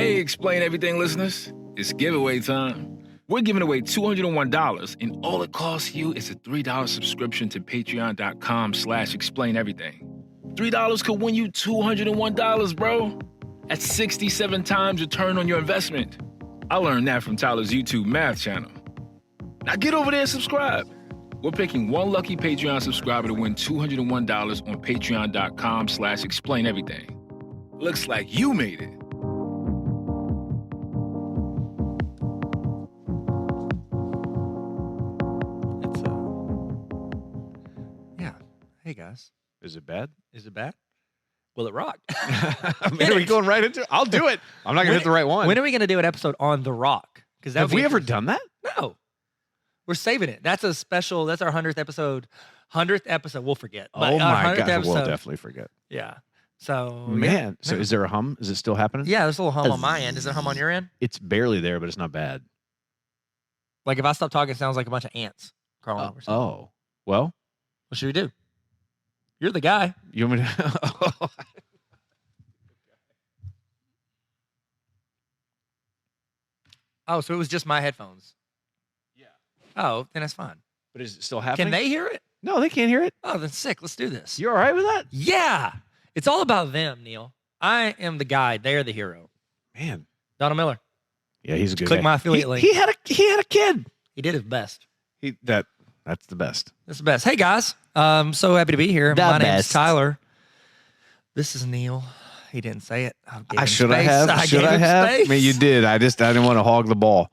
Hey, Explain Everything listeners, it's giveaway time. We're giving away $201, and all it costs you is a $3 subscription to patreon.com/explaineverything. $3 could win you $201, bro. That's 67 times return on your investment. I learned that from Tyler's YouTube math channel. Now get over there and subscribe. We're picking one lucky Patreon subscriber to win $201 on patreon.com/explaineverything. Looks like you made it. Hey guys, Is it bad? is it bad? Will it rock? I mean, are we going right into it? I'll do it. I'm not going to hit the right one. When are we going to do an episode on The Rock? Because Have we ever done that? No, we're saving it. That's a special. That's our 100th episode. 100th episode. We'll forget. But Oh our my 100th gosh, we'll definitely forget. Yeah. So Man, yeah. so is there a hum? Is it still happening? Yeah, there's a little hum on my end. Is there a hum on your end? It's barely there, but it's not bad. Like if I stop talking, it sounds like a bunch of ants crawling over. Something. Oh, well, What should we do? You're the guy. you want me to? Oh, so it was just my headphones. Yeah. Oh, then that's fine. But is it still happening? Can they hear it? No, they can't hear it. Oh, then sick. Let's do this. You all right with that? Yeah. It's all about them, Neil. I am the guy. They're the hero. Man. Donald Miller. Yeah, he's a good Click guy. my affiliate link. He had a kid. He did his best. That's the best. That's the best. Hey, guys. So happy to be here. The My name's best. Tyler. This is Neil. He didn't say it. Should I have? Should I have? I mean, you did. I didn't want to hog the ball.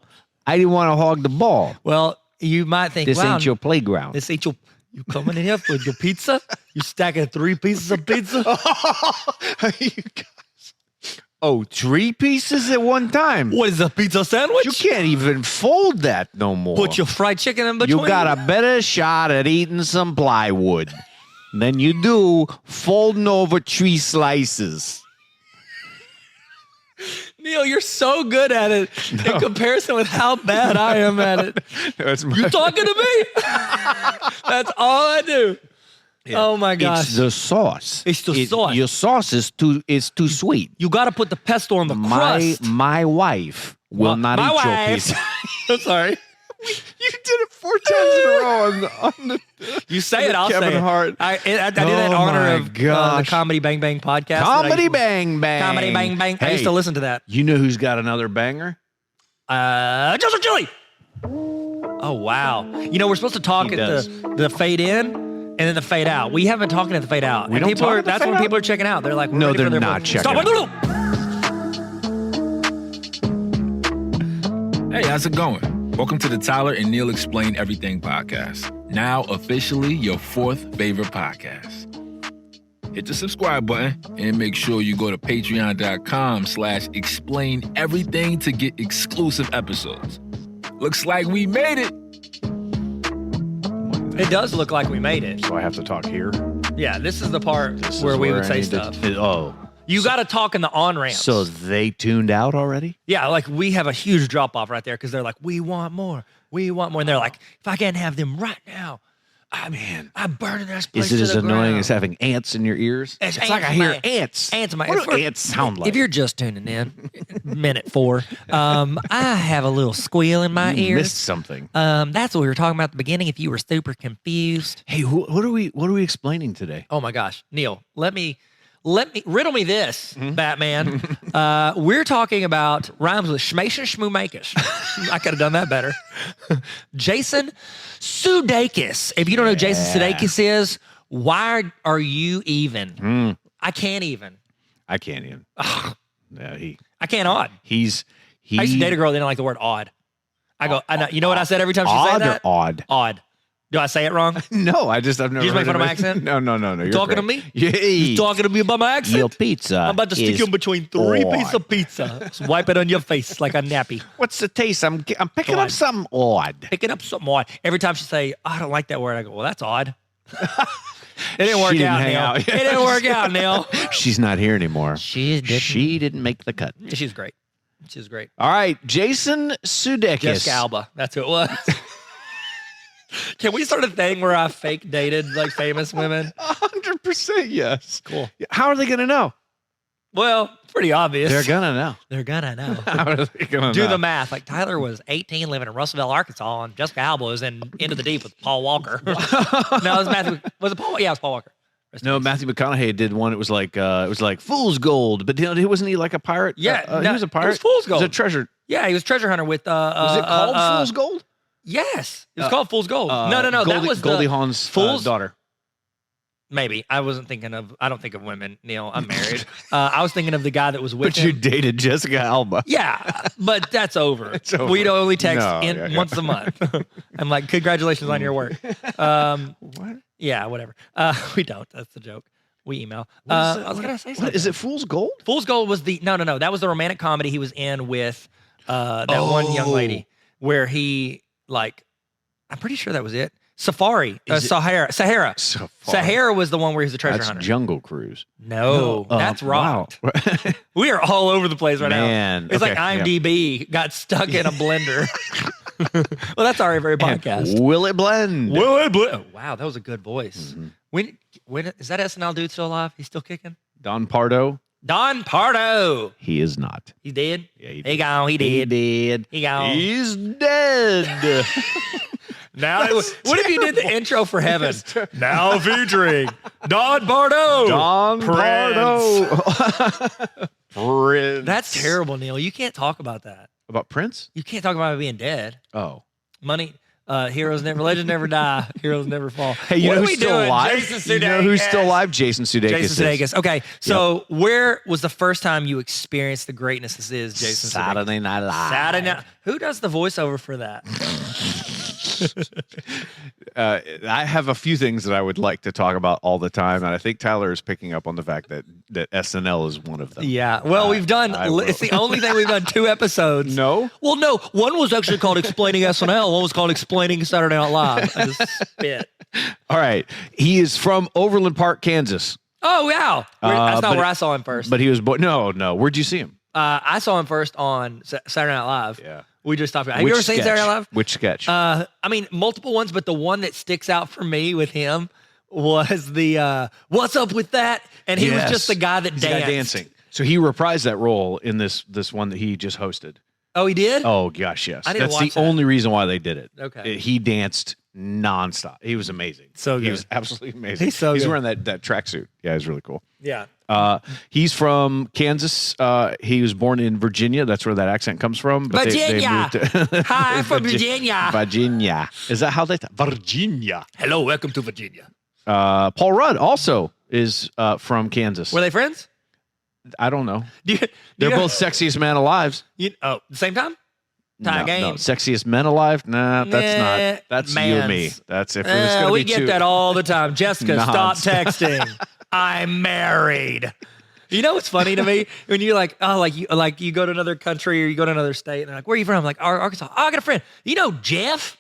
I didn't want to hog the ball. Well, you might think, This wow, ain't your playground. This ain't your... You coming in here with your pizza? You stacking 3 pieces of pizza? You guys. Oh, 3 pieces at one time. What is a pizza sandwich? You can't even fold that no more. Put your fried chicken in between? You got a better shot at eating some plywood than you do folding over 3 slices. Neil, you're so good at it in comparison with how bad I am at it. You talking to me? That's all I do. Yeah. Oh my gosh. It's the sauce. It's the sauce. Your sauce is too sweet. You got to put the pesto on the crust. My wife will not eat your pizza. I'm sorry. You did it 4 times in a row on the you say it, I'll say Kevin it. Hart. I did that in honor of the Comedy Bang Bang podcast. Comedy Bang Bang. Comedy Bang Bang. Hey, I used to listen to that. You know who's got another banger? Joseph Chili. Oh, wow. You know, we're supposed to talk at the fade in and then the fade out. We haven't been talking at the fade out. And that's when people are checking out. They're like, no, they're not checking out. Hey, how's it going? Welcome to the Tyler and Neil Explain Everything podcast. Now officially your 4th favorite podcast. Hit the subscribe button and make sure you go to patreon.com/explaineverything to get exclusive episodes. Looks like we made it. It does look like we made it. So I have to talk here? Yeah, this is the part where we would say stuff. You got to talk in the on-ramps. So they tuned out already? Yeah, like we have a huge drop-off right there because they're like, we want more. We want more. And they're like, if I can't have them right now, I'm burning this place Is it to as the annoying ground. as having ants in your ears? It's like I hear ants. Ants in my What do ants sound like? If you're just tuning in, minute 4, I have a little squeal in my You ears. missed something. That's what we were talking about at the beginning. If you were super confused. Hey, what are we explaining today? Oh my gosh, Neil, let me riddle me this, Batman. We're talking about rhymes with schmation schmoomakis. I could have done that better. Jason Sudeikis. If you don't know who Jason Sudeikis is, why are you even? I can't even. I can't even. Yeah, I can't odd. I used to date a girl that didn't like the word odd. I go, you know what I said every time she said that? Odd. Odd. Do I say it wrong? No, I've never. You just make fun of my accent? No. You're talking to correct. me? Yeah. You talking to me about my accent? Your pizza. I'm about to stick you in between 3 odd. pieces of pizza. Just wipe it on your face like a nappy. What's the taste? I'm picking Odd. up something odd. Picking up something odd. Every time she say, I don't like that word, I go, well, that's odd. It didn't work out, Neil. It didn't work out, Neil. She's not here anymore. She didn't make the cut. She's great. She's great. All right, Jason Sudeikis. Jessica Alba. That's who it was. Can we start a thing where I fake dated like famous women? 100% yes. Cool. How are they going to know? Well, pretty obvious. They're gonna know. They're gonna know. How are they gonna Do know? the math. Like Tyler was 18, living in Russellville, Arkansas, and Jessica Alba was in Into the Deep with Paul Walker. No, it was Matthew. Was it Paul? Yeah, it was Paul Walker. Rest in No, peace. Matthew McConaughey did one. It was like Fool's Gold, but wasn't he like a pirate? Yeah, he was a pirate. It was Fool's Gold. It was a treasure. Yeah, he was treasure hunter with. Was it called Fool's Gold? Yes, it was called Fool's Gold. No, that was Goldie the Hawn's Fool's daughter. Maybe I wasn't thinking of. I don't think of women, Neil. I'm married. I was thinking of the guy that was with But you him. dated Jessica Alba. Yeah, but that's over. It's over. We'd only text No, yeah. once a month. I'm like, congratulations on your work. What? Yeah, whatever. We don't. That's the joke. We email. What is it? I was gonna say What, something. is it Fool's Gold? Fool's Gold was the no. That was the romantic comedy he was in with that one young lady where he like. I'm pretty sure that was it. Safari, Sahara. Sahara was the one where he was a treasure That's hunter. Jungle Cruise. No, that's Rocked. We are all over the place right Man, now. It's okay, like IMDb got stuck in a blender. Well, that's our very podcast. Will it blend? Oh, wow, that was a good voice. When is that SNL dude still alive? He's still kicking? Don Pardo? Don Pardo. He is not. He dead? Yeah, he He gone. He dead. did. He gone. He's dead. Now, what if you did the intro for Heaven? Now featuring Don Pardo. Don Pardo. Prince. That's terrible, Neil. You can't talk about that. About Prince? You can't talk about being dead. Oh. Money, legends never die, heroes never fall. Hey, you What know are who's we still doing? alive? Jason You know who's Sudeikis. still alive? Jason Sudeikis. Jason is. Sudeikis. Okay, so where was the first time you experienced the greatness this is, Jason Sudeikis? Saturday Night Live. Saturday Night. Who does the voiceover for that? I have a few things that I would like to talk about all the time, and I think Tyler is picking up on the fact that SNL is one of them. Yeah. Well, we've done. I will. It's the only thing we've done 2 episodes. No? Well, no. One was actually called Explaining SNL. One was called Explaining Saturday Night Live. I just spit. All right. He is from Overland Park, Kansas, Oh wow. That's not but- where I saw him first. but he was born. No. Where'd you see him? I saw him first on Saturday Night Live. Yeah. We just talked about. Have you ever seen sketch? Saturday Night Live? Which sketch? I mean, multiple ones, but the one that sticks out for me with him was the "What's up with that?" And he was Yes. just the guy that He's the danced. guy dancing. So he reprised that role in this one that he just hosted. Oh, he did. Oh gosh, yes. I didn't That's the watch that. only reason why they did it. Okay. He danced nonstop. He was amazing. So He good. was absolutely amazing. He's so He's good. wearing that tracksuit. Yeah, he's really cool. Yeah. He's from Kansas. He was born in Virginia. That's where that accent comes from. But Virginia. They moved to Hi, I'm from Virginia. Virginia. Is that how they? Virginia. Hello, welcome to Virginia. Paul Rudd also is from Kansas. Were they friends? I don't know. Do you, They're both sexiest man alive. the same time? Tie No, game. sexiest men alive? Nah, that's Nah, not. That's you and me. mans. That's if it was going to We be get two. that all the time. Jessica, stop Nonstop. texting. I'm married. You know what's funny to me when you're like, oh, you go to another country or you go to another state and they're like, where are you from? I'm like, Arkansas. Oh, I got a friend. You know Jeff?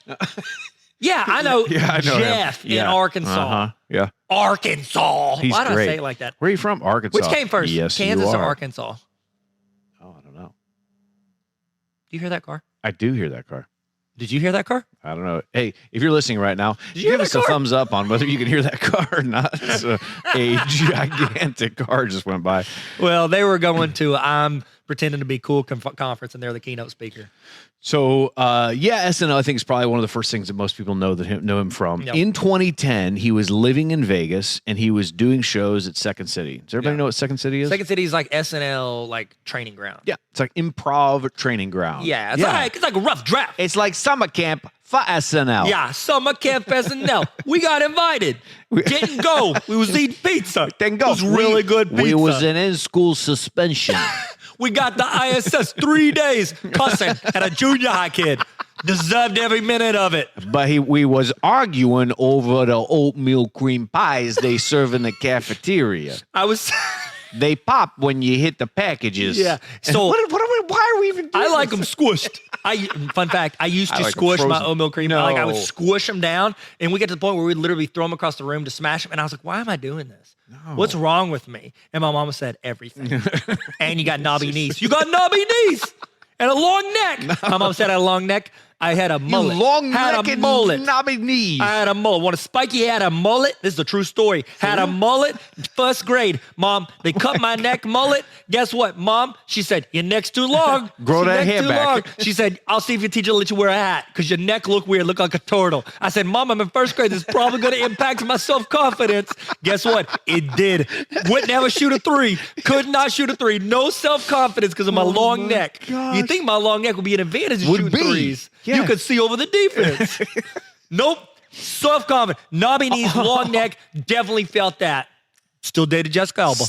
Yeah, I know. Yeah, I know him. Jeff in Yeah. Arkansas. Uh-huh. Yeah. Arkansas. He's Why do great. I say it like that? Where are you from? Arkansas. Which came first? Yes, Kansas you or are. Arkansas? Oh, I don't know. Do you hear that car? I do hear that car. Did you hear that car? I don't know. Hey, if you're listening right now, Did you hear give us that a car? thumbs up on whether you can hear that car or not. It's a gigantic car just went by. Well, they were going to I'm pretending to be cool conference, and they're the keynote speaker. So, SNL, I think, is probably one of the first things that most people know him from. Yep. In 2010, he was living in Vegas, and he was doing shows at Second City. Does everybody know what Second City is? Second City is like SNL, like training ground. Yeah, it's like improv training ground. Yeah, it's like a rough draft. It's like summer camp for SNL. Yeah, summer camp SNL. We got invited. Didn't go. We was eating pizza. Then go. It was really good pizza. We was in school suspension. We got the ISS 3 days cussing at a junior high kid. Deserved every minute of it. But we was arguing over the oatmeal cream pies they serve in the cafeteria. I was. They pop when you hit the packages. Yeah. So why are we even doing I like this? them squished. Fun fact, I used to I like 'em squish my frozen. oatmeal cream. No. Like I would squish them down, and we get to the point where we'd literally throw them across the room to smash them. And I was like, why am I doing this? What's wrong with me? And my mama said, everything. And you got knobby knees. You got knobby knees and a long neck. My mom said I had a long neck. I had a mullet. long had neck a and mullet. knobby knees. I had a mullet. When Spikey had a mullet, this is a true story. Had a mullet, first grade. Mom, they cut my neck mullet. Guess what, Mom? She said, your neck's too long. Grow that hair back. She said, I'll see if your teacher let you wear a hat because your neck look weird, look like a turtle. I said, Mom, I'm in first grade. This is probably going to impact my self-confidence. Guess what? It did. Wouldn't never shoot a 3. Could not shoot a 3. No self-confidence because of my long neck. gosh. You think my long neck would be an advantage in Would shooting be. threes. Yeah. You could see over the defense. Nope. Self-confident. Knobby knees, long neck. Definitely felt that. Still dated Jessica Alba.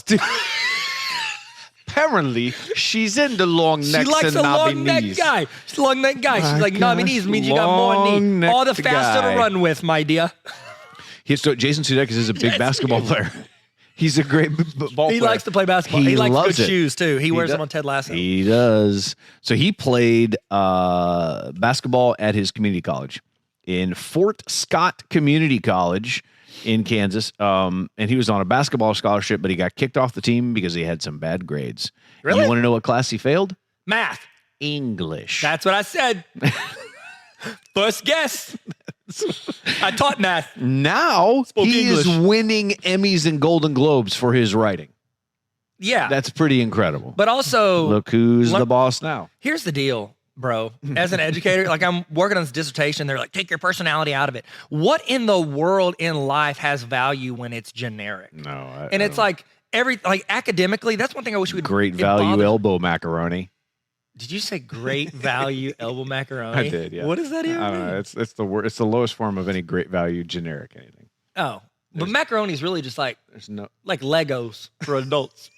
Apparently, she's into long necks She likes and a knobby long neck knees. guy. She's a long neck guy. She's My like, knobby gosh, knees means you got more knee. long-necked All the faster guy. to run with, my dear. So Jason Sudeikis is a big Yes, basketball he is. player. He's a great ball player. He likes to play basketball. He likes loves good it. shoes, too. He wears do- them on Ted Lasso. He does. So he played basketball at his community college in Fort Scott Community College in Kansas. And he was on a basketball scholarship, but he got kicked off the team because he had some bad grades. Really? You want to know what class he failed? Math. English. That's what I said. First guess. I taught math. Now Spoke he is English. winning Emmys and Golden Globes for his writing. Yeah. That's pretty incredible. But also, Look who's Let- the boss now. here's the deal, bro. As an educator, like I'm working on this dissertation, they're like, take your personality out of it. What in the world in life has value when it's generic? No. And it's like academically, that's one thing I wish we'd great it value bothers- elbow macaroni. Did you say great value elbow macaroni? I did, yeah. What does that even I don't know. mean? It's the word. It's the lowest form of any great value generic anything. Oh, but macaroni is really just like There's no. Legos for adults.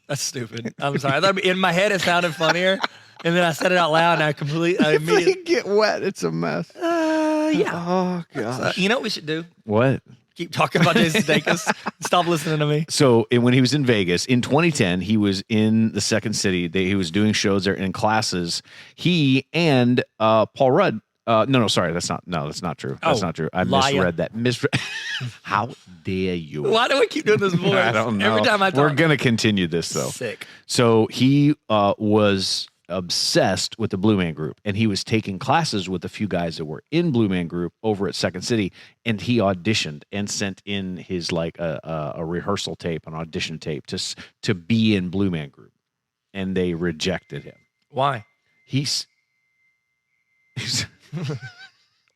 That's stupid. I'm sorry. I thought in my head it sounded funnier, and then I said it out loud, and I immediately. They get wet. It's a mess. Yeah. Oh gosh. You know what we should do? What? Keep talking about Jason Sudeikis. Stop listening to me. So when he was in Vegas in 2010, he was in the Second City. He was doing shows there in classes. He and Paul Rudd. Sorry, that's not true. That's Oh, not true. I liar. misread that. How dare you? Why do we keep doing this voice? I don't know. Every time I talk. We're gonna continue this though. Sick. So he was obsessed with the Blue Man Group, and he was taking classes with a few guys that were in Blue Man Group over at Second City, and he auditioned and sent in his like a rehearsal tape, an audition tape to be in Blue Man Group, and they rejected him. Why? He's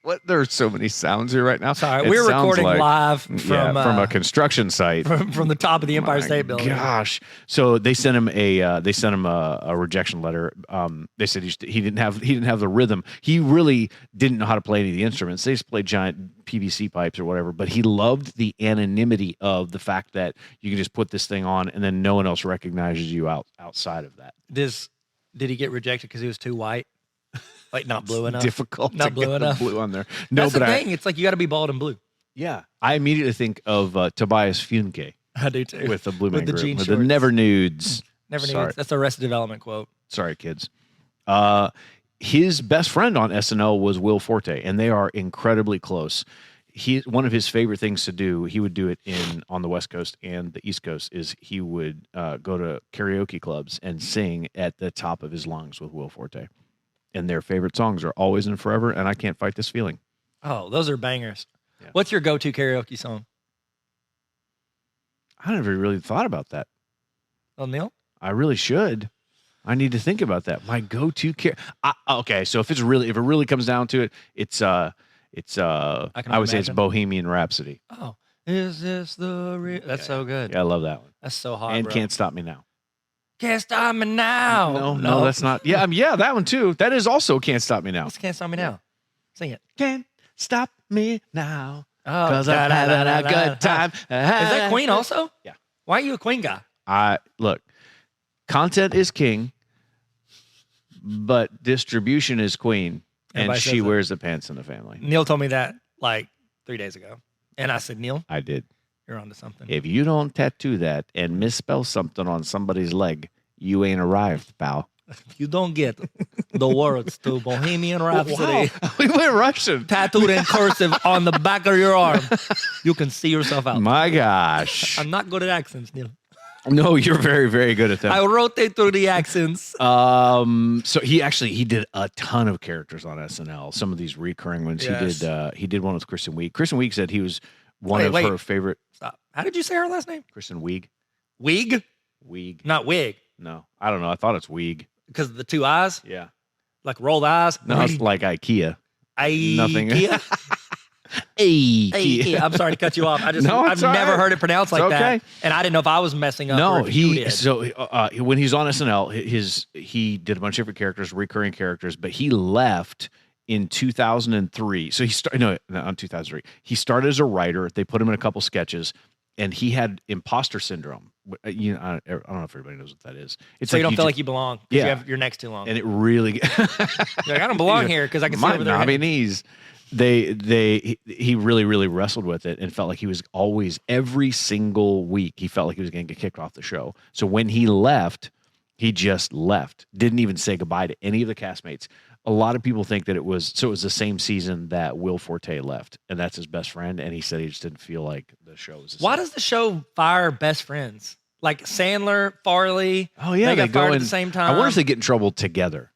what? There are so many sounds here right now. Sorry, It we're sounds recording like- live from a construction site. from the top of the Empire My State Building. Gosh! So they sent him a rejection letter. They said he didn't have the rhythm. He really didn't know how to play any of the instruments. They just played giant PVC pipes or whatever. But he loved the anonymity of the fact that you can just put this thing on and then no one else recognizes you outside of that. Did he get rejected because he was too white? Like not blue enough? Difficult Not to blue get enough. the blue on there. No, That's but the thing. It's like you got to be bald and blue. yeah, I immediately think of Tobias Funke I do too. with the Blue Man With the Group, jean with the shorts. Never Nudes. Never knew. Sorry. That's a Arrested Development quote. Sorry, kids. His best friend on SNL was Will Forte, and they are incredibly close. One of his favorite things to do, he would do it on the West Coast and the East Coast, is he would go to karaoke clubs and sing at the top of his lungs with Will Forte. And their favorite songs are Always and Forever and I Can't Fight This Feeling. Oh, those are bangers. Yeah. What's your go-to karaoke song? I never really thought about that. Oh, Neil? I really should. I need to think about that. My go-to okay, so if it really comes down to it, I would say it's imagine. Bohemian Rhapsody. Oh, is this the real? That's so good. Yeah, I love that one. That's so hot, And bro. Can't Stop Me Now. Can't stop me now. No, that's not. Yeah, yeah, that one too. That is also Can't Stop Me Now. What's Can't Stop Me Now? Sing it. Can't stop me now. Oh, Because I'm having a good time. Is that Queen also? Yeah. Why are you a Queen guy? Look, content is king, but distribution is queen, and Everybody she says that. wears the pants in the family. Neil told me that like 3 days ago. And I said, Neil, I did. you're onto something. If you don't tattoo that and misspell something on somebody's leg, you ain't arrived, pal. If you don't get the words to Bohemian Rhapsody We went Russian. tattooed in cursive on the back of your arm, you can see yourself out. My gosh. I'm not good at accents, Neil. No, you're very, very good at that. I rotate through the accents. So he did a ton of characters on SNL. Some of these recurring ones. Yes. He did one with Kristen Wiig. Kristen Wiig said he was one of her favorite. Stop. How did you say her last name? Kristen Wiig. Wiig? Wiig. Not wig. No, I don't know. I thought it's Wiig. Because of the two eyes? Yeah. Like rolled eyes? No, it's like IKEA. Nothing. IKEA? IKEA. I'm sorry to cut you off. I've it's never all right. heard it pronounced like It's okay. that. And I didn't know if I was messing up. No, or if you did. so when he's on SNL, he did a bunch of different characters, recurring characters, but he left in 2003. So he started not 2003. He started as a writer. They put him in a couple sketches, and he had imposter syndrome. I don't know if everybody knows what that is. It's So you like don't feel like you belong because Yeah. you have your neck's too long. and it really You're like, I don't belong here because I can see my over there. knobby knees. He really, really wrestled with it and felt like he was always, every single week, he felt like he was going to get kicked off the show. So when he left, he just left. Didn't even say goodbye to any of the castmates. A lot of people think that it was the same season that Will Forte left, and that's his best friend. And he said he just didn't feel like the show was. Why does the show fire best friends? Like Sandler, Farley. Oh yeah, they got go fired in, at the same time. I wonder if they get in trouble together.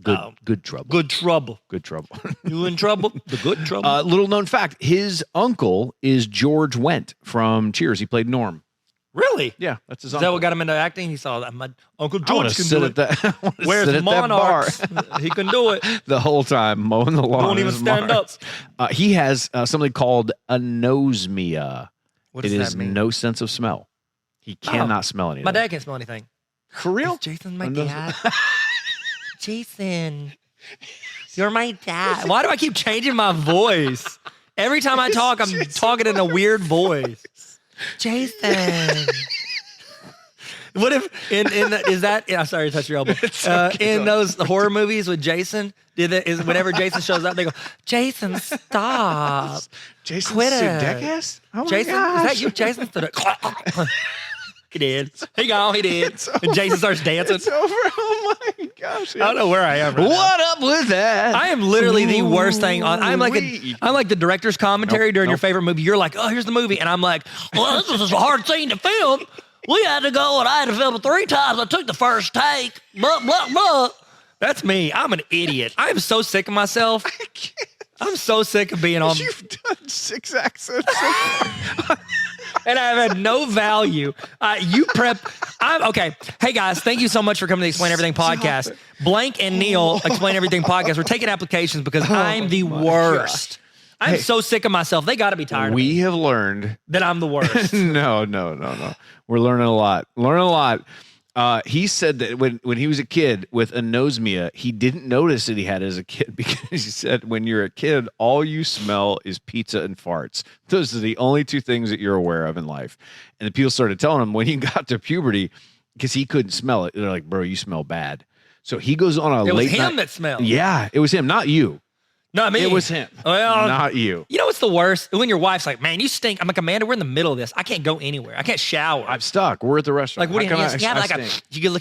Good trouble. Good trouble. Good trouble. You in trouble? The good trouble. Little known fact: his uncle is George Wendt from Cheers. He played Norm. Really? Yeah, that's his Is uncle. that what got him into acting? He saw that my Uncle I want George to can sit do at it. that. I wanna Where's sit at that bar Monarchs? He can do it. the whole time mowing the lawn. Won't in even his stand Mars. He has something called anosmia. What does that mean? No sense of smell. He cannot smell anything. My dad can't smell anything. For real? Is Jason my dad? Jason, you're my dad. Why do I keep changing my voice? Every time I talk, I'm talking in a weird voice. Jason. What if I'm sorry to touch your elbow. In those horror movies with Jason, whenever Jason shows up, they go, Jason, stop. Jason Quit it. Sudeikis? Oh my Jason, gosh. is that you, Jason? He did. He gone. He did. And Jason starts dancing. It's over. Oh my gosh. I don't know where I am right now. What up with that? I am literally the worst thing on. I'm like the director's commentary during your favorite movie. You're like, oh, here's the movie, and I'm like, well, this was a hard scene to film. We had to go, and I had to film it 3 times. I took the first take. Blah blah blah. That's me. I'm an idiot. I'm so sick of myself. I'm so sick of being on. You've done 6 accents so far. And I've had no value. You prep. I'm okay. Hey guys, thank you so much for coming to the Explain Everything podcast. Blank and Neil Explain Everything podcast. We're taking applications because I'm the worst. I'm so sick of myself. They got to be tired of me. We have learned That I'm the worst. No. We're learning a lot. He said that when he was a kid with anosmia, he didn't notice that he had it as a kid because he said when you're a kid, all you smell is pizza and farts. Those are the only 2 things that you're aware of in life. And the people started telling him when he got to puberty, because he couldn't smell it, they're like, bro, you smell bad. So he goes on a It was late him night. that smelled. Yeah, it was him, not you. Not me. It was him. Well, not you. You know what's the worst? When your wife's like, man, you stink. I'm like, Amanda, we're in the middle of this. I can't go anywhere. I can't shower. I'm stuck. We're at the restaurant. Like, what do you How mean? come Yeah, like stink? you can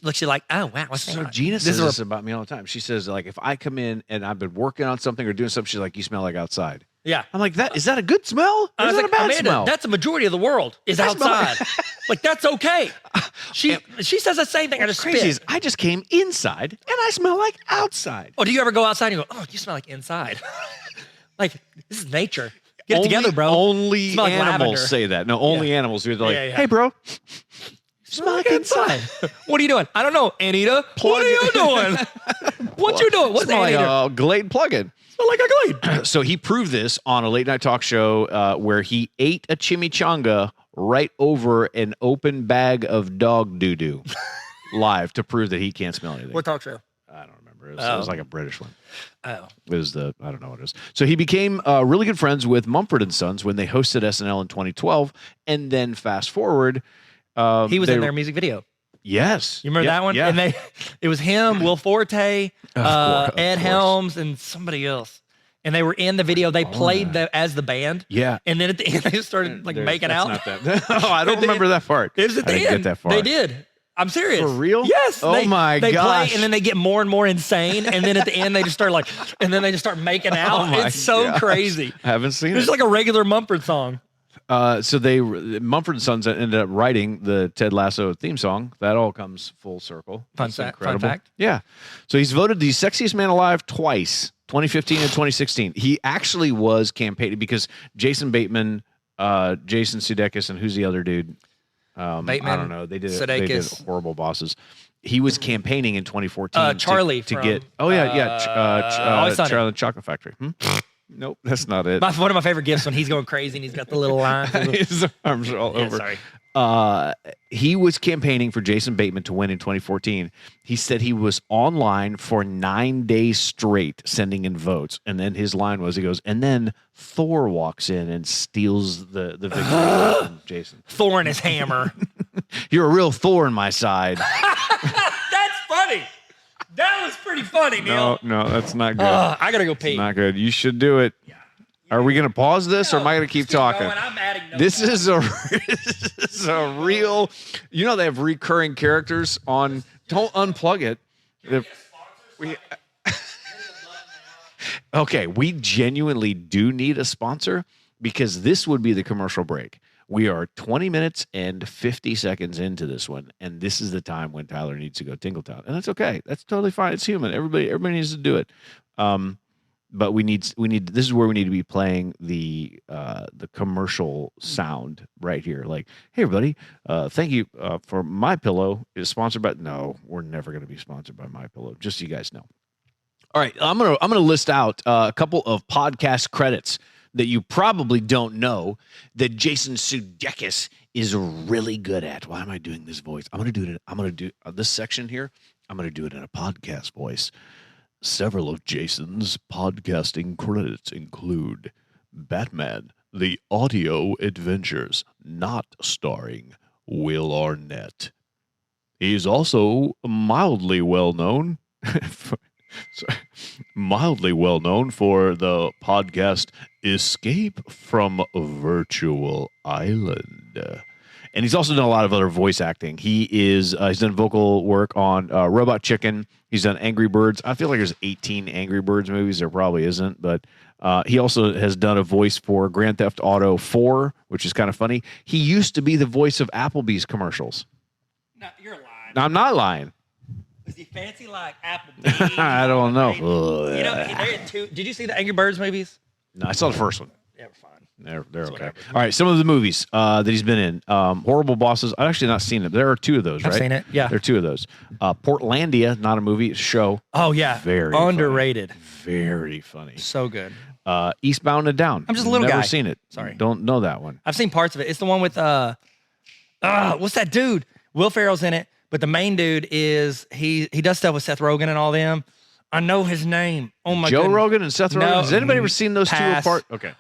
look, you're like, oh, wow. What's So that? Gina This says is this about me all the time. She says, like, if I come in and I've been working on something or doing something, she's like, you smell like outside. Yeah. I'm like, is that a good smell? Or I is was that like, a bad Amanda, smell? that's the majority of the world is I smell outside. Like, that's okay. She says the same thing. I just crazy spit. is I just came inside and I smell like outside. Oh, do you ever go outside and you go, oh, you smell like inside? Like, this is nature. Get it together, bro. Only Smell like animals lavender. say that. No, only animals do. They're like, Yeah. hey, bro, smell like inside. What are you doing? I don't know, Anita. What are you doing? What you doing? What's Smell like Anita? a Glade plug-in. Smell like a Glade. So he proved this on a late night talk show where he ate a chimichanga right over an open bag of dog doo-doo live to prove that he can't smell anything. What talk show? I don't remember. It was like a British one. Oh. It was I don't know what it is. So he became really good friends with Mumford & Sons when they hosted SNL in 2012. And then fast forward. He was in their music video. Yes. You remember that one? Yeah. And it was him, Will Forte, Of Ed course. Helms, and somebody else. And they were in the video. They played as the band. Yeah. And then at the end, they just started making out. Not that. Oh, I don't remember that part. It was at the I didn't end. get that far. They did. I'm serious. For real? Yes. Oh my they gosh. play, and then they get more and more insane. And then at the end, they just start and then they just start making out. Oh my It's so gosh. crazy. I haven't seen It's it. like a regular Mumford song. So Mumford and Sons ended up writing the Ted Lasso theme song. That all comes full circle. Fun fact. Yeah. So he's voted the sexiest man alive twice, 2015 and 2016. He actually was campaigning because Jason Bateman, Jason Sudeikis, and who's the other dude? Bateman, I don't know. They did Sudeikis. Horrible Bosses. He was campaigning in 2014 Charlie to from, get. Oh yeah, Charlie and the Chocolate Factory. Nope, that's not it. One of my favorite gifts when he's going crazy and he's got the little lines. His arms are all over. Sorry. He was campaigning for Jason Bateman to win in 2014. He said he was online for 9 days straight sending in votes. And then his line was, he goes, and then Thor walks in and steals the victory from Jason. Thor and his hammer. You're a real Thor in my side. That's funny. That was pretty funny, Neil. No, that's not good. I got to go pee. It's not good. You should do it. Yeah. Are we going to pause this or am I going to keep talking? Going. I'm adding notes. This is a real, they have recurring characters on, don't unplug it. Okay, we genuinely do need a sponsor because this would be the commercial break. We are 20 minutes and 50 seconds into this one, and this is the time when Tyler needs to go Tingletown, and that's okay. That's totally fine. It's human. Everybody needs to do it. But we need. This is where we need to be playing the commercial sound right here. Like, hey everybody, thank you for My Pillow is sponsored by. No, we're never going to be sponsored by My Pillow. Just so you guys know. All right, I'm gonna list out a couple of podcast credits that you probably don't know that Jason Sudeikis is really good at. Why am I doing this voice? I'm going to do this section here. I'm going to do it in a podcast voice. Several of Jason's podcasting credits include Batman, The Audio Adventures, not starring Will Arnett. He's also mildly well known for the podcast Escape from Virtual Island. And he's also done a lot of other voice acting. He's done vocal work on Robot Chicken. He's done Angry Birds. I feel like there's 18 Angry Birds movies. There probably isn't, but he also has done a voice for Grand Theft Auto 4, which is kind of funny. He used to be the voice of Applebee's commercials. No, you're lying. No, I'm not lying. Is he fancy like Applebee's? I don't know. Did you see the Angry Birds movies? No, I saw the first one. Yeah, we're fine. They're okay. Whatever. All right, some of the movies that he's been in. Horrible Bosses. I've actually not seen it. There are two of those, right? I've seen it, yeah. There are two of those. Portlandia, not a movie, it's a show. Oh, yeah. Very underrated. Funny. Very funny. So good. Eastbound and Down. I'm just a little Never guy. seen it. Sorry. Don't know that one. I've seen parts of it. It's the one with, what's that dude? Will Ferrell's in it, but the main dude is, he does stuff with Seth Rogen and all them. I know his name. Oh, my God. Joe Rogan and Seth Rogen? No, Has anybody ever seen those pass. two apart? Okay.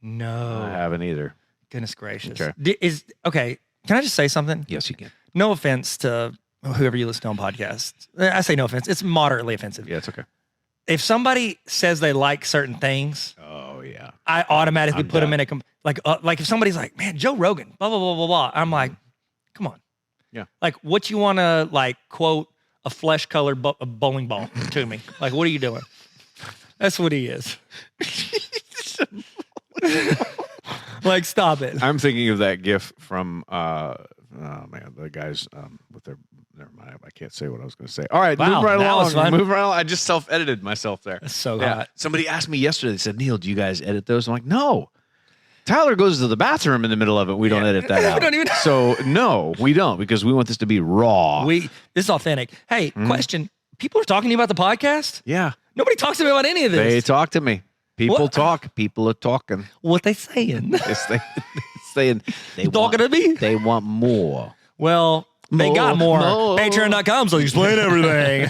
No. I haven't either. Goodness gracious. Okay. Okay. Can I just say something? Yes, you can. No offense to whoever you listen to on podcasts. I say no offense. It's moderately offensive. Yeah, it's okay. If somebody says they like certain things, oh yeah, I automatically I'm put them done. in a like if somebody's like, man, Joe Rogan, blah blah blah blah blah. I'm like, come on. Yeah. Like, what you want to like quote a flesh-colored bowling ball to me? Like, what are you doing? That's what he is. Like, stop it. I'm thinking of that GIF from the guys with their. Never mind. I can't say what I was going to say. All right, Wow, move right that along. was fun. Move right along. I just self-edited myself there. That's so Yeah. hot. Somebody asked me yesterday. They said, "Neil, do you guys edit those?" I'm like, "No." Tyler goes to the bathroom in the middle of it. We don't edit that out. We don't even- So no, we don't because we want this to be raw. This is authentic. Hey, question. People are talking to you about the podcast? Yeah. Nobody talks to me about any of this. They talk to me. People What? talk. People are talking. What they saying? They're saying they Talking to me? They want more. Well, they got more. Patreon.com, so you explain everything.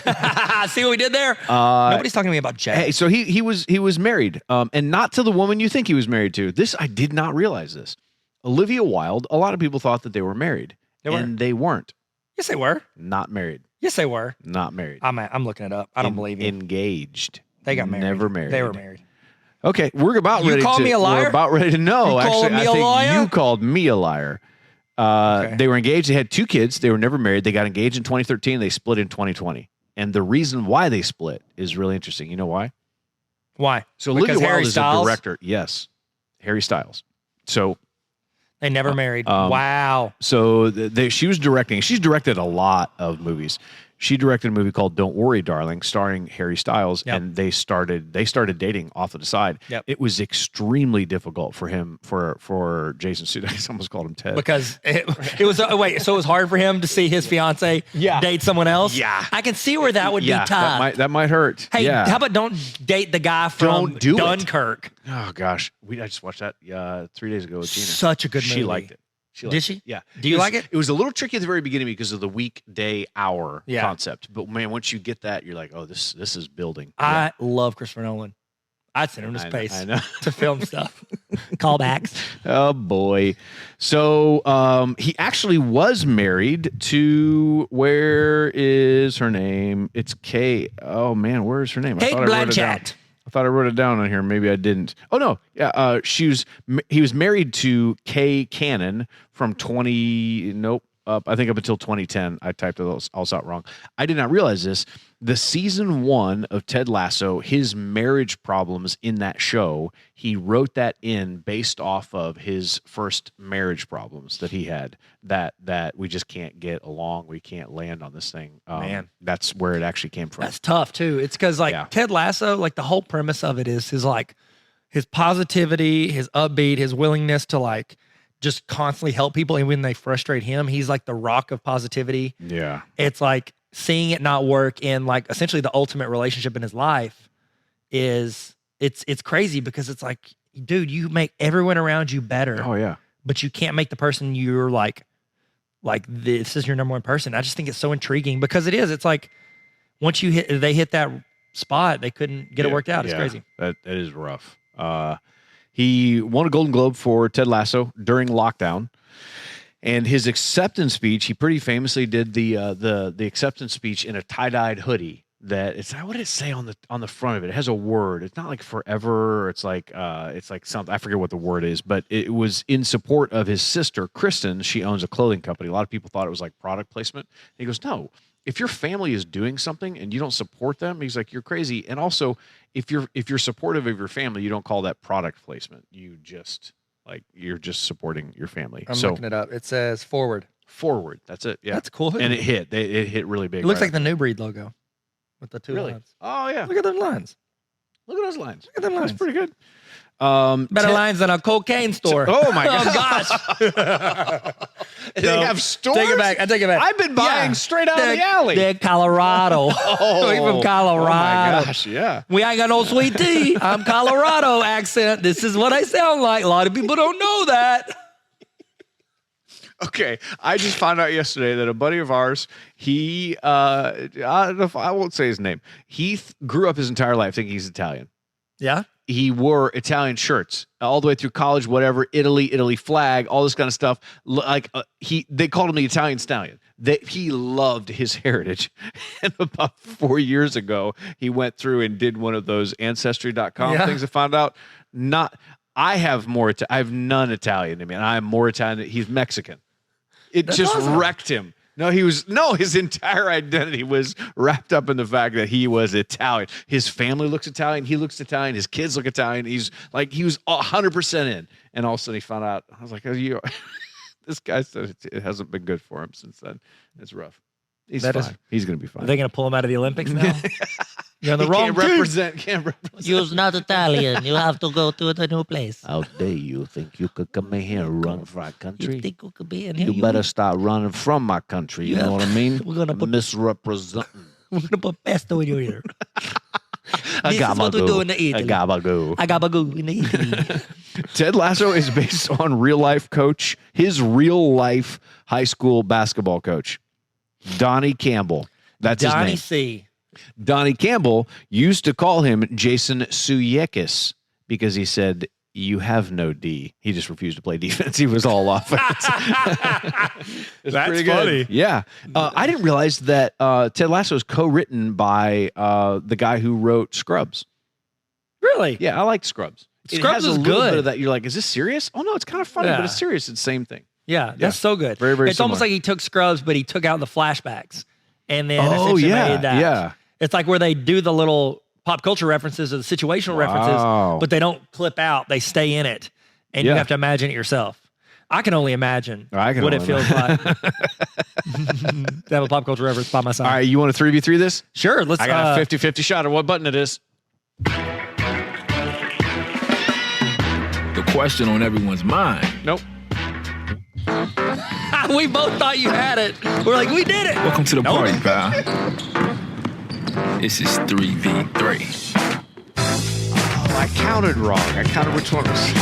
See what we did there? Nobody's talking to me about Jay. Hey, so he was married, and not to the woman you think he was married to. This I did not realize this. Olivia Wilde. A lot of people thought that they were married, and they weren't. Yes, they were. Not married. Yes, they were. Not married. I'm looking it up. I don't believe you. Engaged. They got married. Never married. They were married. Okay, we're about You ready. call me a liar? We're about ready to know. You calling Actually, me I a think liar? you called me a liar. Okay. They were engaged. They had 2 kids. They were never married. They got engaged in 2013. They split in 2020. And the reason why they split is really interesting. You know why? Why? So Because Olivia Harry Wilde is a Styles? director. Yes, Harry Styles. So They never married. Wow. So she was directing. She's directed a lot of movies. She directed a movie called "Don't Worry, Darling," starring Harry Styles, and they started dating off to the side. Yep. It was extremely difficult for him for Jason Sudeikis. I almost called him Ted Because it was wait, so it was hard for him to see his fiance date someone else. Yeah, I can see where that would be tough. That might hurt. Hey, how about don't date the guy from Dunkirk? Oh gosh, I just watched that 3 days ago with Gina. Such a good movie. She liked it. Did she? Yeah. Do you like it? It was a little tricky at the very beginning because of the weekday hour concept. But man, once you get that, you're like, oh, this is building. I love Christopher Nolan. I'd send him to space to film stuff. Callbacks. Oh boy. So he actually was married to, where is her name? It's Kate. Oh man, where is her name? Kate Blanchett. I thought I wrote it down on here. Maybe I didn't. Oh no, yeah. He was married to Kay Cannon from I think up until 2010. I typed it all out wrong. I did not realize this. The season 1 of Ted Lasso, his marriage problems in that show, he wrote that in based off of his first marriage problems that he had. That we just can't get along. We can't land on this thing. Man, that's where it actually came from. That's tough too. It's because Ted Lasso, like the whole premise of it is his positivity, his upbeat, his willingness to just constantly help people, and when they frustrate him, he's like the rock of positivity. Yeah, it's like seeing it not work in essentially the ultimate relationship in his life is it's crazy because it's like, dude, you make everyone around you better. Oh yeah, but you can't make the person you're like this is your number one person. I just think it's so intriguing because it is. It's like once they hit that spot, they couldn't get it worked out. It's crazy. That is rough. He won a Golden Globe for Ted Lasso during lockdown, and his acceptance speech. He pretty famously did the acceptance speech in a tie-dyed hoodie. What did it say on the front of it? It has a word. It's not like forever. It's like something. I forget what the word is, but it was in support of his sister Kristen. She owns a clothing company. A lot of people thought it was like product placement. And he goes, no. If your family is doing something and you don't support them, he's like, you're crazy. And also, if you're supportive of your family, you don't call that product placement. You're just supporting your family. I'm looking it up. It says forward. Forward. That's it. Yeah, that's cool. And it hit. It hit really big. It looks like the New Breed logo with the two lines. Oh yeah. Look at those lines. Look at those lines. Look at them lines. That's pretty good. Better lines than a cocaine store. Oh my gosh. They have stores? Take it back. I take it back. I've been buying straight out of the alley. They're Colorado. We from Colorado. Oh my gosh, yeah. We ain't got no sweet tea. I'm Colorado accent. This is what I sound like. A lot of people don't know that. Okay, I just found out yesterday that a buddy of ours, I won't say his name. He grew up his entire life thinking he's Italian. Yeah? He wore Italian shirts all the way through college, whatever, Italy flag, all this kind of stuff. They called him the Italian Stallion. He loved his heritage. And about 4 years ago, he went through and did one of those Ancestry.com things and found out I have none Italian in me, and I'm more Italian. He's Mexican. That's just awesome. Wrecked him. His entire identity was wrapped up in the fact that he was Italian. His family looks Italian. He looks Italian. His kids look Italian. He was 100% in. And all of a sudden he found out, I was like, this guy said it hasn't been good for him since then. It's rough. He's fine. He's going to be fine. Are they going to pull him out of the Olympics now? You're on the wrong team. Can't represent. You're not Italian. You have to go to the new place. How dare you think you could come in here and run for our country? You think you could be in here? You better start running from my country. You know what I mean? We're going to put misrepresenting. We're going to put pesto in your ear. This is what we do in the Italy. Agabagoo in the Italy. Ted Lasso is based on his real life high school basketball coach, Donnie Campbell. That's his name. Donnie C. Donnie Campbell used to call him Jason Sudeikis because he said, you have no D. He just refused to play defense. He was all offense. That's funny. Yeah. I didn't realize that Ted Lasso is co-written by the guy who wrote Scrubs. Really? Yeah, I like Scrubs. Scrubs is a little good. bit of that. You're like, is this serious? Oh, no, it's kind of funny, but it's serious. It's the same thing. Yeah, that's so good. Very, very It's similar. almost like he took Scrubs, but he took out the flashbacks and then essentially made that. Yeah. It's like where they do the little pop culture references or the situational references, but they don't clip out. They stay in it, and you have to imagine it yourself. I can only imagine I can what only it feels like to have a pop culture reference by my side. All right, you want to 3v3 this? Sure, let's. I got a 50-50 shot of what button it is. The question on everyone's mind. Nope. We both thought you had it. We're like, we did it. Welcome to the Nope. party, pal. This is 3v3. Oh, I counted wrong. I counted which one was.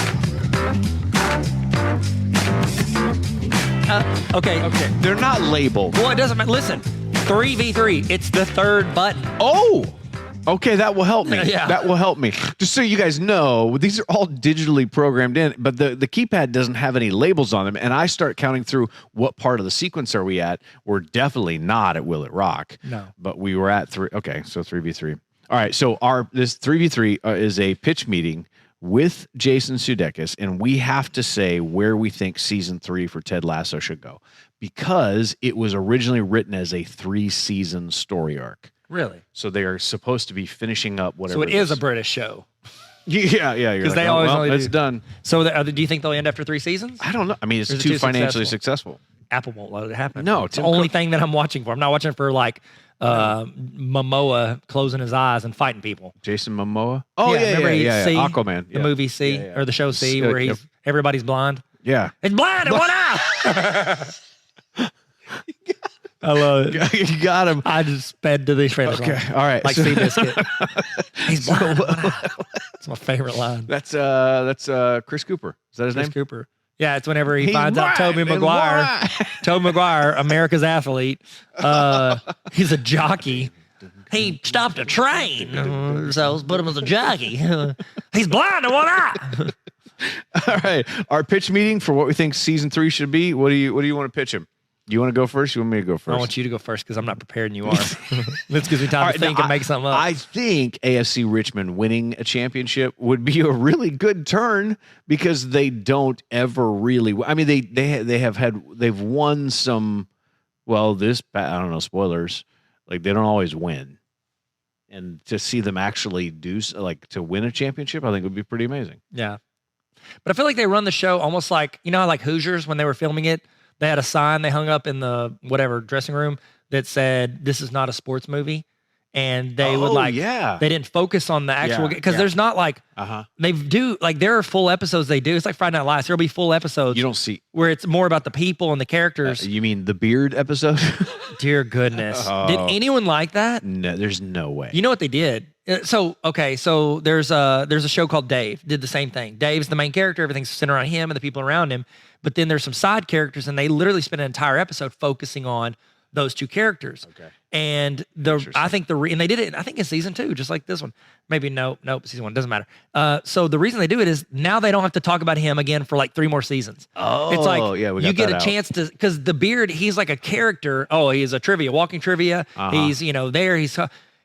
Okay. They're not labeled. Well, it doesn't matter. Listen, 3v3. It's the third button. Oh, okay. That will help me. Yeah. That will help me. Just so you guys know, these are all digitally programmed in, but the keypad doesn't have any labels on them. And I start counting through what part of the sequence are we at. We're definitely not at Will It Rock. No. But we were at 3. Okay, so 3v3. All right, so this 3v3 is a pitch meeting with Jason Sudeikis, and we have to say where we think season 3 for Ted Lasso should go, because it was originally written as a 3-season story arc. Really? So they are supposed to be finishing up whatever. So it is a British show. Yeah. Because they always only it's do- done. So do you think they'll end after 3 seasons? I don't know. I mean, it's Or is it too too financially successful. Apple won't let it happen. No, it's the Tim only Cook- thing that I'm watching for. I'm not watching for like Momoa closing his eyes and fighting people. Jason Momoa. Oh remember yeah. C, Aquaman. the movie C, Yeah. or the show C, So, where he's everybody's blind. Yeah. It's blind in one eye. I love it. You got him. I just sped to these friends. Okay. All right. Like So- Seabiscuit. He's blind. in one eye. It's my favorite line. That's Chris Cooper. Is that his Chris name? Cooper. Yeah, it's whenever he He's finds out Tobey blind in Maguire. one eye. Tobey Maguire, America's athlete. He's a jockey. He stopped a train, so let's put him as a jockey. He's blind in one eye. All right. Our pitch meeting for what we think season 3 should be. What do you want to pitch him? Do you want to go first? You want me to go first? I want you to go first because I'm not prepared and you are. This gives me time All to right, think now, and make something up. I think AFC Richmond winning a championship would be a really good turn, because they don't ever really. I mean, they've won some. Well, I don't know, spoilers. Like, they don't always win, and to see them actually to win a championship, I think would be pretty amazing. Yeah. But I feel like they run the show almost like, you know how like Hoosiers, when they were filming it, they had a sign they hung up in the whatever dressing room that said, "This is not a sports movie." And they would they didn't focus on the actual, because there's not like, they do, like there are full episodes they do. It's like Friday Night Lights. There'll be full episodes You don't see. where it's more about the people and the characters. You mean the beard episode? Dear goodness. Oh. Did anyone like that? No, there's no way. You know what they did? So there's a show called Dave, did the same thing. Dave's the main character, everything's centered around him and the people around him. But then there's some side characters, and they literally spend an entire episode focusing on those two characters. Okay. And I think and they did it, I think in season 2, just like this one. Maybe nope, season 1, doesn't matter. So the reason they do it is now they don't have to talk about him again for like 3 more seasons. Oh, it's like yeah, we got you get that a out. chance to, because the beard, he's like a character. Oh, he's a walking trivia. He's there.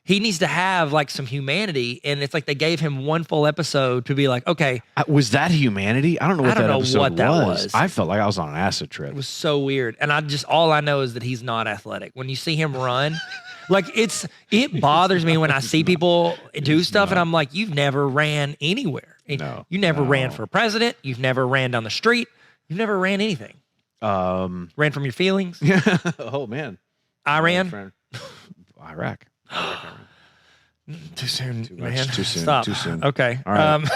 He needs to have like some humanity, and it's like they gave him one full episode to be like, okay. Was that humanity? I don't know what that episode what that was. I felt like I was on an acid trip. It was so weird. And all I know is that he's not athletic. When you see him run, like it bothers me when I see people do stuff and I'm like, you've never ran anywhere. No, you never ran for president. You've never ran down the street. You've never ran anything. Ran from your feelings. Oh man. I ran. Iraq. Too soon, Too much, man. too soon, Stop. too soon. Okay. All right.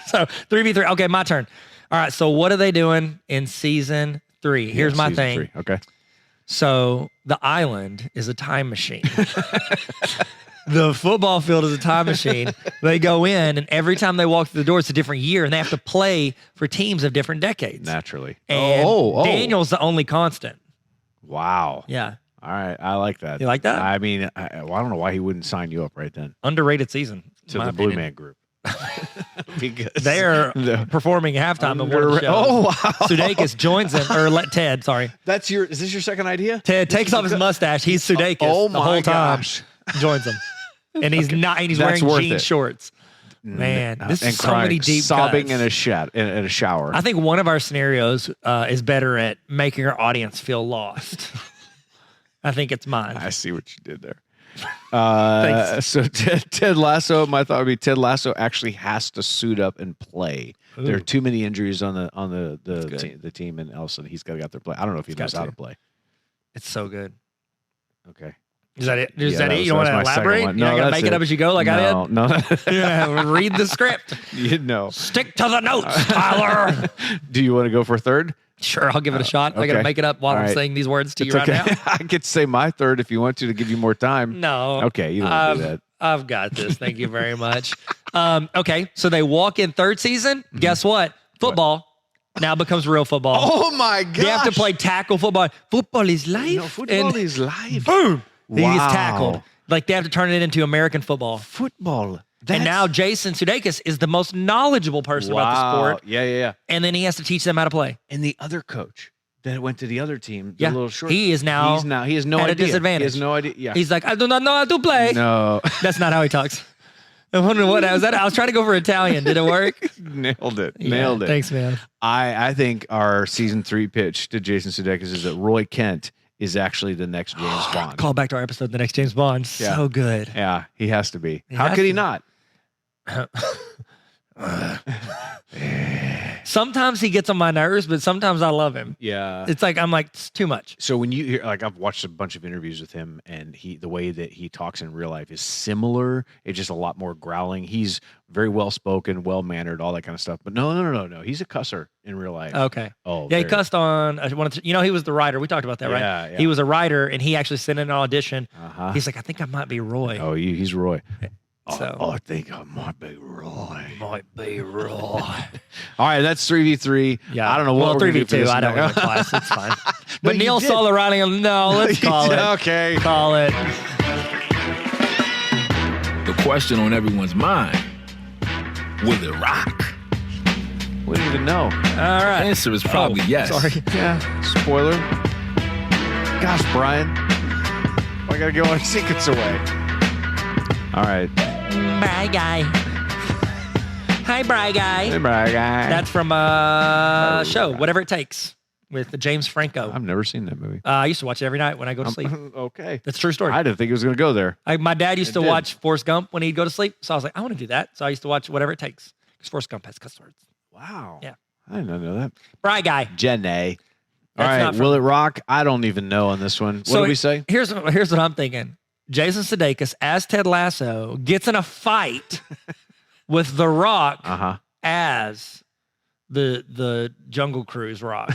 So 3v3. Okay, my turn. All right. So what are they doing in season 3? Here's my season thing. 3. Okay. So the island is a time machine. The football field is a time machine. They go in, and every time they walk through the door, it's a different year, and they have to play for teams of different decades. Naturally. And Daniel's the only constant. Wow. Yeah. All right. I like that. You like that? I mean, I don't know why he wouldn't sign you up right then Underrated season. to in my the Blue opinion. Man Group. Because They're performing halftime of one of the shows. Oh, wow. Sudeikis joins them, or Ted, sorry. Is this your second idea? Ted takes off his mustache. He's Sudeikis Oh the my whole time. gosh. Joins them. And he's not, and he's That's wearing worth jean it. shorts. Man, this and is so crying, many deep sobbing cuts. in a shower. I think one of our scenarios is better at making our audience feel lost. I think it's mine. I see what you did there. Thanks. So Ted Lasso, my thought would be Ted Lasso actually has to suit up and play. Ooh. There are too many injuries on the good. team, and Elson, he's got to get out there play. I don't know if he knows how to play. It's so good. Okay. Is that it? Is Yeah, that it? was- You don't want that to was my second elaborate? one. You're not No, going to that's make it it. up as you go like I did? No. Yeah, read the script. No. Stick to the notes, Tyler. Do you want to go for third? Sure, I'll give it a shot. I got to okay. make it up while All I'm right. saying these words to It's you okay. right now. I get to say my third if you want to give you more time. No. Okay, you don't want to do that. I've got this. Thank you very much. Okay, so they walk in third season. Guess what? Football now becomes real football. Oh my god! They have to play tackle football. Football is life. No, football And is live. boom. He Wow. gets tackled. Like they have to turn it into American football. Football. And now Jason Sudeikis is the most knowledgeable person about the sport. Yeah. And then he has to teach them how to play. And the other coach that went to the other team, the Yeah. little short. He is now he has no at a idea. disadvantage. He has no idea. Yeah. He's like, I do not know how to play. No. That's not how he talks. I wonder what was that. I was trying to go for Italian. Did it work? Nailed it. Yeah, Nailed it. Thanks, man. I think our season 3 pitch to Jason Sudeikis is that Roy Kent is actually the next James Bond. Call back to our episode, The Next James Bond. Yeah. So good. Yeah, he has to be. He How has could he to. not? Sometimes he gets on my nerves, but sometimes I love him. Yeah. It's like, I'm like, it's too much. So when you hear, like, I've watched a bunch of interviews with him, and the way that he talks in real life is similar. It's just a lot more growling. He's very well spoken, well mannered, all that kind of stuff. But no. He's a cusser in real life. Okay. Oh, Yeah, he very- cussed on one of the, he was the writer. We talked about that, right? Yeah. He was a writer, and he actually sent in an audition. Uh-huh. He's like, I think I might be Roy. Oh, he's Roy. So- I think I might be Roy. Might be Roy. All right, that's 3v3. Yeah. I don't know what we're gonna do for 3v2. this I don't next- know class. It's fine. No, But you Neil did. saw the writing. No, let's call it. Okay. Call it. The question on everyone's mind: will it rock? We don't even know. All The right. answer is probably yes. Sorry. Yeah. Spoiler. Gosh, Brian. I gotta give our secrets away. All right. Bye, guy. Hi, Bry Guy. Hey, Brian. That's from show, Whatever It Takes, with James Franco. I've never seen that movie. I used to watch it every night when I go to sleep. Okay. That's a true story. I didn't think it was gonna go there. My dad used It to did. watch Forrest Gump when he'd go to sleep. So I was like, I want to do that. So I used to watch Whatever It Takes because Forrest Gump has cuss words. Wow. Yeah. I didn't know that. Bry Guy. Jenny. All That's right. not from- Will it rock? I don't even know on this one. What So do we say? Here's what I'm thinking. Jason Sudeikis as Ted Lasso gets in a fight with The Rock Uh-huh. as the Jungle Cruise Rock.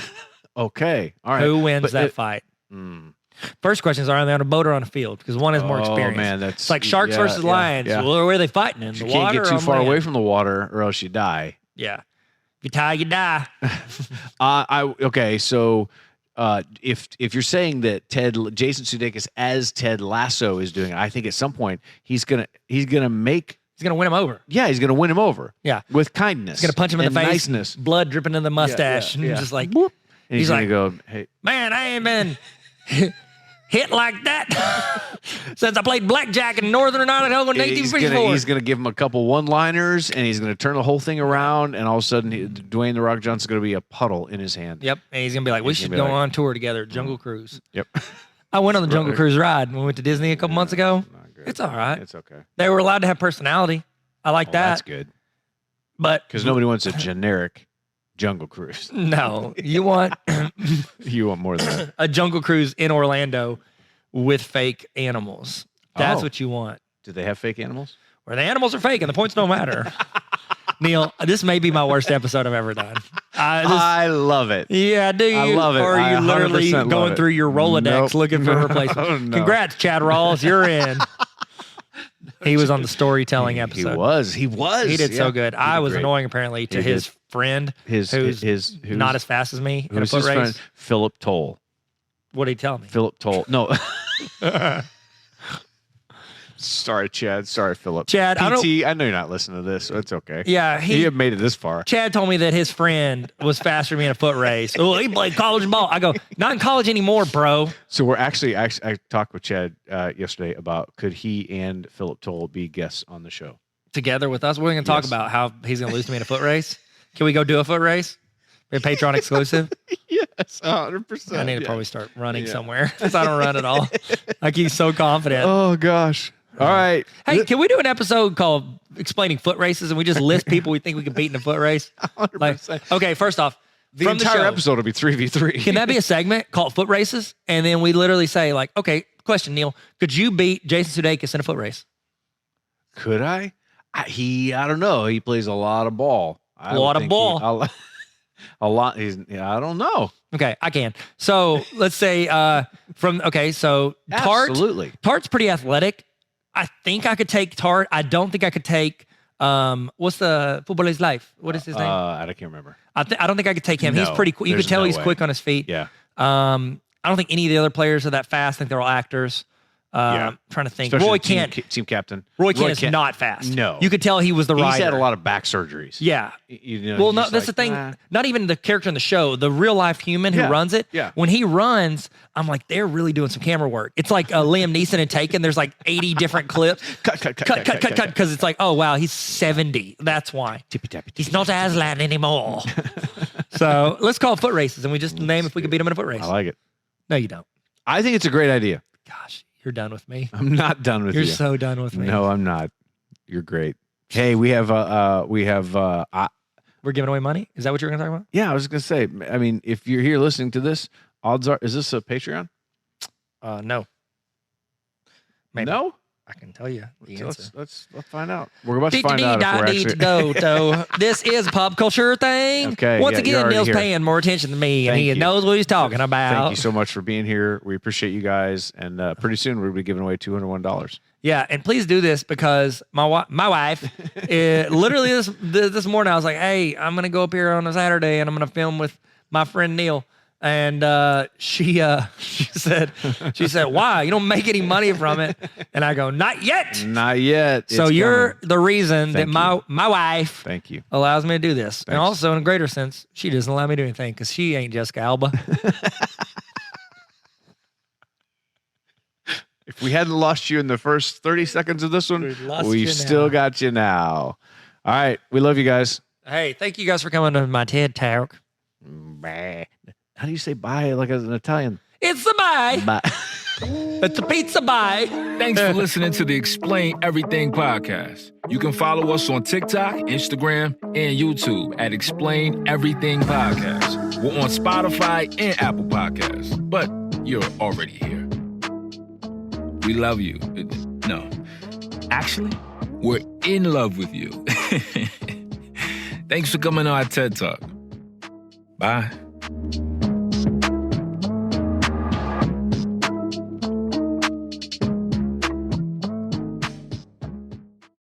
Okay. All right. Who wins But that it- fight? Mm. First question is, are they on a boat or on a field? Because one is more experienced. Oh man, that's It's like sharks versus lions. Yeah. Well, where are they fighting? In You the can't water get or too on far land? away from the water, or else you die. Yeah. If you die, you die. Okay. So, if you're saying that Jason Sudeikis as Ted Lasso is doing it, I think at some point he's gonna make. He's gonna win him over. Yeah, he's gonna win him over. Yeah. With kindness. He's gonna punch him in and the face. Niceness. Blood dripping in the mustache. yeah. And just like, Whoop. And he's, He's gonna like- go, hey, man, I ain't been hit like that since I played blackjack in Northern Idaho in he's 1854. gonna give him a couple one-liners, and he's gonna turn the whole thing around, and all of a sudden, Dwayne the Rock Johnson's gonna be a puddle in his hand. Yep. And he's gonna be like, we He's should gonna go be like- on tour together, Jungle Cruise. Yep. I went on the Jungle Cruise ride when we went to Disney a couple months ago. Not good. It's all right. It's okay. They were allowed to have personality. I like Oh, that. that's good But because nobody wants a generic Jungle Cruise. no, you want You want more than that. a Jungle Cruise in Orlando with fake animals. That's Oh. what you want. Do they have fake animals? Where the animals are fake and the points don't matter. Neil, this may be my worst episode I've ever done. I love it. Yeah, do you? I love it. Or are I you literally 100% love going it. through your Rolodex Nope. looking for a No, replacement? no. Congrats, Chad Rawls. You're in. He was on the storytelling He episode. was. He did so good. I was great. annoying apparently to He his did. friend His who's not as fast as me in a who's foot his race. friend? Philip Toll. What did he tell me? Philip Toll. No. Sorry, Chad. Sorry, Philip. Chad, I don't- PT, I know you're not listening to this, so it's okay. Yeah, You have made it this far. Chad told me that his friend was faster than me in a foot race. Oh, he played college ball. I go, not in college anymore, bro. So we're actually, I talked with Chad yesterday about could he and Philip Toll be guests on the show. Together with us, we're going to talk Yes. about how he's going to lose to me in a foot race. Can we go do a foot race? A Patreon exclusive. Yes, 100%. I need to probably start running somewhere because I don't run at all. Like he's so confident. Oh gosh. All right. Hey, can we do an episode called Explaining Foot Races and we just list people we think we can beat in a foot race? 100%. Okay, first off, The from entire the show, episode will be 3v3. can that be a segment called Foot Races? And then we literally say like, okay, question, Neil, could you beat Jason Sudeikis in a foot race? Could I? I don't know. He plays a lot of ball. A lot of ball. A lot. I don't know. Okay, I can. So let's say so Absolutely. Tart's pretty athletic. I think I could take Tart. I don't think I could take what's the Footballer's Life? What is his name? I can't remember. I don't think I could take him. He's No, pretty quick. You could there's tell no he's way. quick on his feet. Yeah. I don't think any of the other players are that fast. I think they're all actors. Yeah. Trying to think. Especially Roy the team, Kent. team captain. Roy Kent is not fast. No. You could tell he was the rider. He's had a lot of back surgeries. Yeah. You know, Well, he's no, just that's like, the thing. "Ah." Not even the character in the show, the real life human who Yeah, runs it. yeah. When he runs, I'm like, they're really doing some camera work. It's like Liam Neeson and Taken. There's like 80 different clips. Cut. Because it's like, oh, wow, he's 70. That's why. Tippy tappy. He's not Aslan anymore. So let's call it foot races and we just name if we could beat him in a foot race. I like it. No, you don't. I think it's a great idea. Gosh, you're done with me. I'm not done with You're you. so done with me. No, I'm not. You're great. Hey, we have We're giving away money? Is that what you're going to talk about? yeah, I was gonna say, I mean, if you're here listening to this, odds are, is this a Patreon? No. Maybe. No? I can tell you the answer. Let's find out. We're about to find out if we're actually. This is a pop culture thing. Okay, Once yeah, you're again, already Neil's here. paying more attention than me, and Thank he you. knows what he's talking about. Thank you so much for being here. We appreciate you guys, and pretty soon we'll be giving away $201. Yeah, and please do this because my wife, literally this morning, I was like, hey, I'm gonna go up here on a Saturday and I'm gonna film with my friend Neil. And she said, why? You don't make any money from it. And I go, not yet. Not yet. So It's you're coming. the reason Thank that my wife Thank you. allows me to do this. And Thanks. also in a greater sense, she doesn't allow me to do anything because she ain't Jessica Alba. If we hadn't lost you in the first 30 seconds of this one, We've lost we've you still now. got you now. All right. We love you guys. Hey, thank you guys for coming to my TED Talk. Bye. How do you say bye like as an Italian? It's a bye. Bye. It's a pizza bye. Thanks for listening to the Explain Everything podcast. You can follow us on TikTok, Instagram, and YouTube at Explain Everything Podcast. We're on Spotify and Apple Podcasts, but you're already here. We love you. No, actually, we're in love with you. Thanks for coming on our TED Talk. Bye.